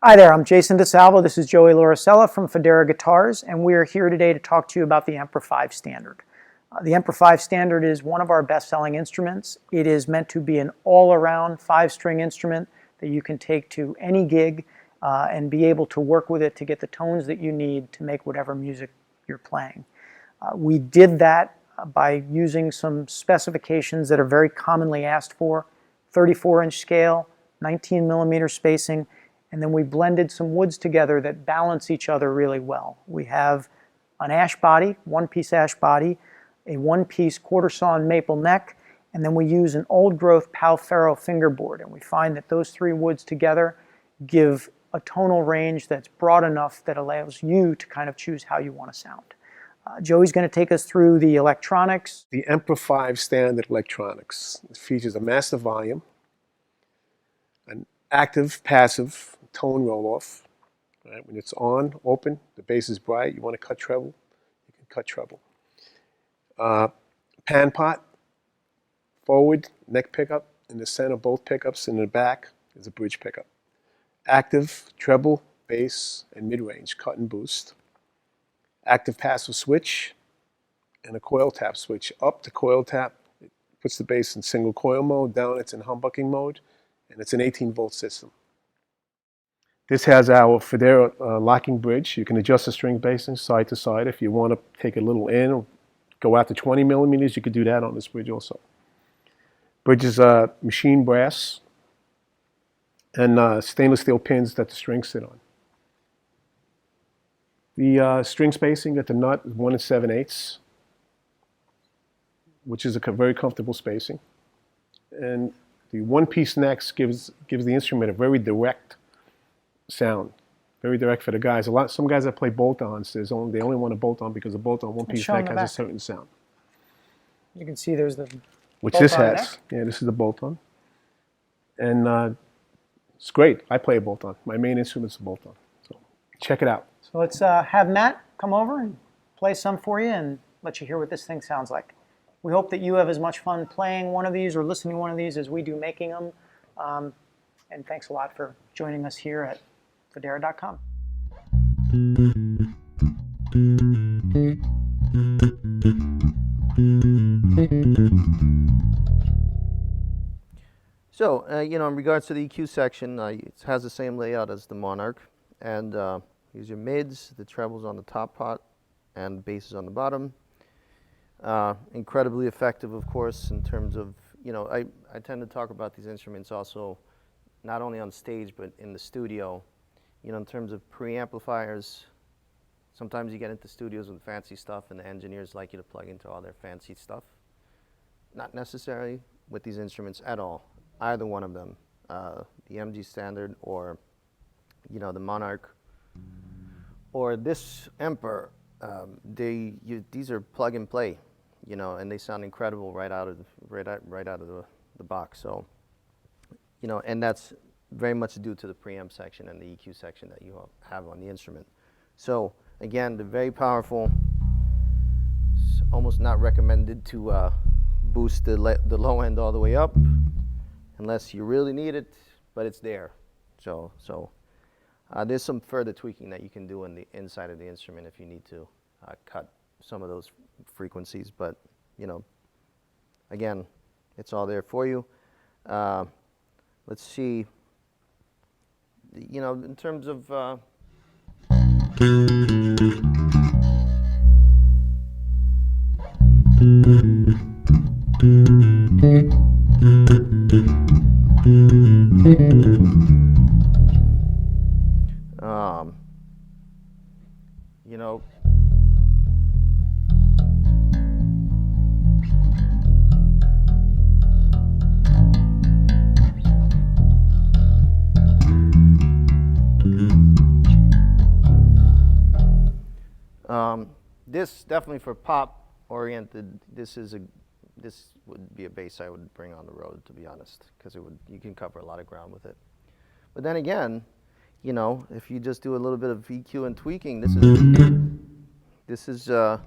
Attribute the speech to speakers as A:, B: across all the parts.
A: Hi there, I'm Jason DeSalvo. This is Joey Lauricella from Fodera Guitars, and we are here today to talk to you about the Emperor 5 standard. The Emperor 5 standard is one of our best-selling instruments. It is meant to be an all-around 5-string instrument that you can take to any gig and be able to work with it to get the tones that you need to make whatever music you're playing. We did that by using some specifications that are very commonly asked for: 34-inch scale, 19mm spacing, and then we blended some woods together that balance each other really well. We have an ash body, one-piece ash body, a one-piece quarter-sawn maple neck, and then we use an old-growth Pau Ferro fingerboard, and we find that those three woods together give a tonal range that's broad enough that allows you to kind of choose how you want to sound. Joey's going to take us through the electronics.
B: The Emperor 5 standard electronics. It features a master volume, an active, passive tone roll-off. Right? When it's on, open, the bass is bright, you want to cut treble, you can cut treble. Pan pot, forward, neck pickup, in the center both pickups, in the back is a bridge pickup. Active, treble, bass, and mid-range, cut and boost. Active passive switch, and a coil tap switch. Up, the coil tap, it puts the bass in single coil mode. Down, it's in humbucking mode, and it's an 18-volt system. This has our Fodera locking bridge. You can adjust the string spacing side to side. If you want to take a little in or go out to 20mm, you could do that on this bridge also. Bridge is machine brass and stainless steel pins that the strings sit on. The string spacing at the nut is 1 7/8, which is a very comfortable spacing. And the one-piece necks gives the instrument a very direct sound, very direct for the guys. Some guys that play bolt-ons, they only want a bolt-on because a bolt-on one-piece neck has a certain sound.
A: You can see there's the
B: which this has. Neck. Yeah, this is the bolt-on, and it's great. I play a bolt-on. My main instrument's a bolt-on, so check it out.
A: So let's have Matt come over and play some for you and let you hear what this thing sounds like. We hope that you have as much fun playing one of these or listening to one of these as we do making them. And thanks a lot for joining us here at Fodera.com.
C: So, in regards to the EQ section, it has the same layout as the Monarch, and here's your mids, the trebles on the top pot, and basses on the bottom. Incredibly effective, of course, in terms of, I tend to talk about these instruments also not only on stage, but in the studio. In terms of preamplifiers, sometimes you get into studios with fancy stuff and the engineers like you to plug into all their fancy stuff. Not necessarily with these instruments at all, either one of them. The MG Standard or, the Monarch or this Emperor, these are plug and play, and they sound incredible right out of the box. So, and that's very much due to the preamp section and the EQ section that you have on the instrument. So again, they're very powerful. It's almost not recommended to boost the low end all the way up unless you really need it, but it's there. So there's some further tweaking that you can do on the inside of the instrument if you need to cut some of those frequencies, but again, it's all there for you. Let's see, in terms of this definitely for pop oriented. This would be a bass I would bring on the road, to be honest, because you can cover a lot of ground with it. But then again, you know, if you just do a little bit of EQ and tweaking, this is it's a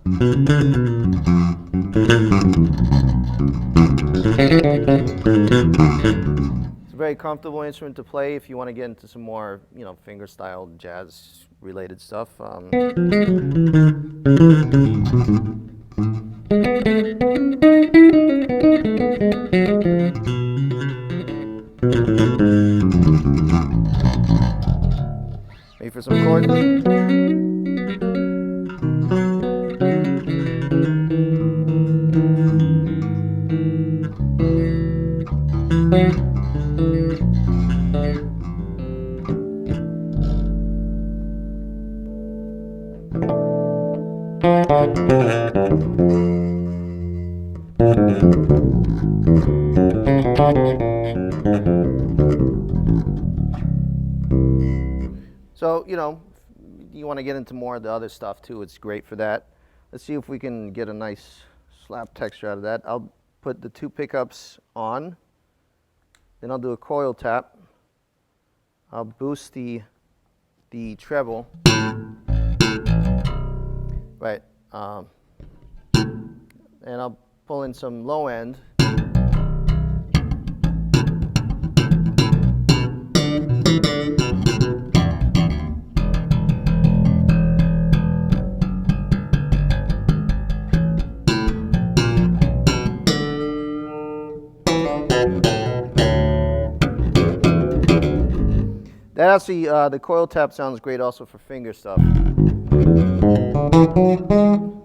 C: very comfortable instrument to play if you want to get into some more, you know, finger-style jazz-related stuff. Maybe for some chords. So, you know, you want to get into more of the other stuff too, it's great for that. Let's see if we can get a nice slap texture out of that. I'll put the 2 pickups on, then I'll do a coil tap. I'll boost the treble, right, and I'll pull in some low end. That actually, the coil tap sounds great also for finger stuff.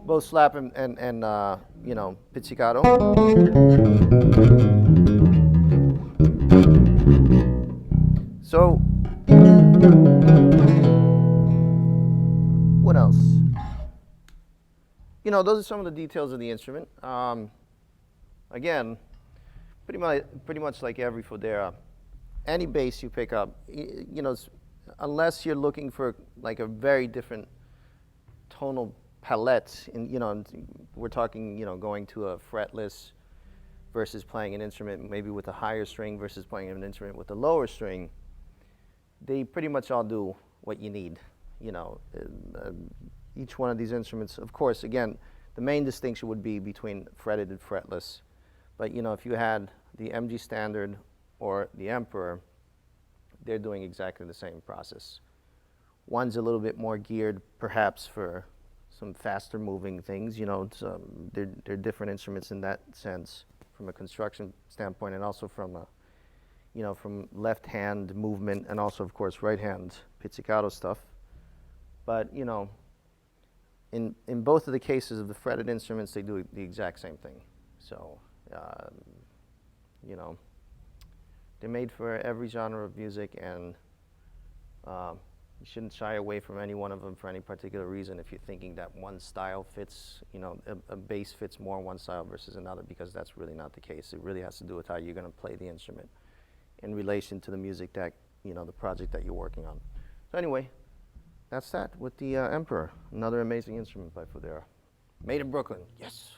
C: Both slap and you know, pizzicato. So, what else? You know, those are some of the details of the instrument. Again, pretty much like every Fodera, any bass you pick up, you know, unless you're looking for like a very different tonal palette, you know, we're talking, you know, going to a fretless versus playing an instrument maybe with a higher string versus playing an instrument with a lower string, they pretty much all do what you need, you know. Each one of these instruments, of course, again, the main distinction would be between fretted and fretless. But, you know, if you had the MG Standard or the Emperor, they're doing exactly the same process. One's a little bit more geared, perhaps, for some faster moving things. You know, it's, they're different instruments in that sense, from a construction standpoint, and also from a, you know, from left hand movement, and also, of course, right hand pizzicato stuff. But, you know, in both of the cases of the fretted instruments, they do the exact same thing. So, you know, they're made for every genre of music, and you shouldn't shy away from any one of them for any particular reason if you're thinking that one style fits, you know, a bass fits more one style versus another, because that's really not the case. It really has to do with how you're going to play the instrument in relation to the music that, you know, the project that you're working on. So anyway, that's that with the Emperor, another amazing instrument by Fodera. Made in Brooklyn, yes.